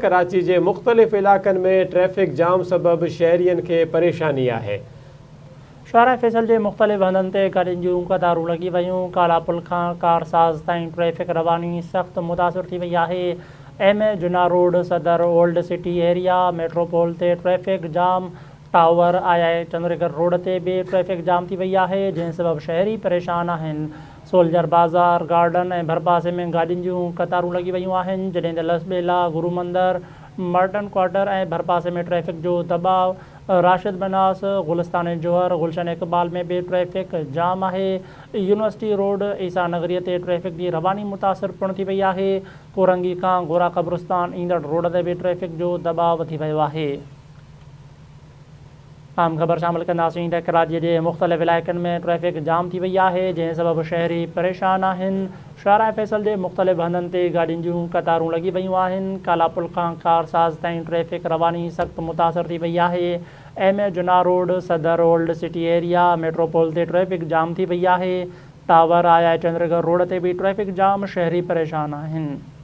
कराची जे मुख़्तलिफ़ इलाक़नि में ट्रैफ़िक जाम सबबि शहरियनि खे परेशानी आहे। शाहरा फैसल जे मुख़्तलिफ़ हंधनि ते गाॾियुनि जूं क़तारूं लॻी वयूं। काला पुल खां कारसाज़ ताईं ट्रैफ़िक रवानी सख़्तु मुतासिर थी वई आहे। एम ए जुना रोड, सदर, ओल्ड सिटी एरिया, मेट्रोपोल ते ट्रैफ़िक जाम। टावर, आई चंद्रगर रोड ते बि ट्रैफ़िक जाम थी वई आहे, जंहिं सबबि शहरी परेशान आहिनि। सोल्जर बाज़ार, गार्डन ऐं भरपासे में गाॾियुनि जूं क़तारूं लॻी वयूं आहिनि, जॾहिं त लसबेला, गुरु मंदर, मर्टन क्वार्टर ऐं भरपासे में ट्रैफ़िक जो दॿाउ। राशिद बनास, गुलिस्तान जोहर, गुलशन इक़बाल में बि ट्रैफ़िक जाम आहे। यूनिवर्सिटी रोड, ईसा नगरीअ ते ट्रैफ़िक जी रवानी मुतासिर पिणु थी वई आहे। कोरंगी खां गोरा क़ब्रिस्तान ईंदड़ रोड ते बि ट्रैफ़िक जो दॿाउ वधी वियो आहे। आम ख़बर शामिल कंदासीं त कराचीअ जे मुख़्तलिफ़ इलाइक़नि में ट्रैफ़िक जाम थी वई आहे, जंहिं सबबि शहरी परेशान आहिनि। शाहरा फैसल जे मुख़्तलिफ़ हंधनि ते गाॾियुनि जूं क़तारूं लॻी वयूं आहिनि। काला पुल खां कारसाज़ ताईं ट्रैफ़िक रवानी सख़्तु मुतासिर थी वई आहे। एम ए जुना रोड, सदर, ओल्ड सिटी एरिया, मेट्रोपोल ते ट्रैफ़िक जाम थी वई आहे। टावर, आई चंद्रगर रोड ते बि ट्रैफ़िक जाम। शहरी परेशान आहिनि।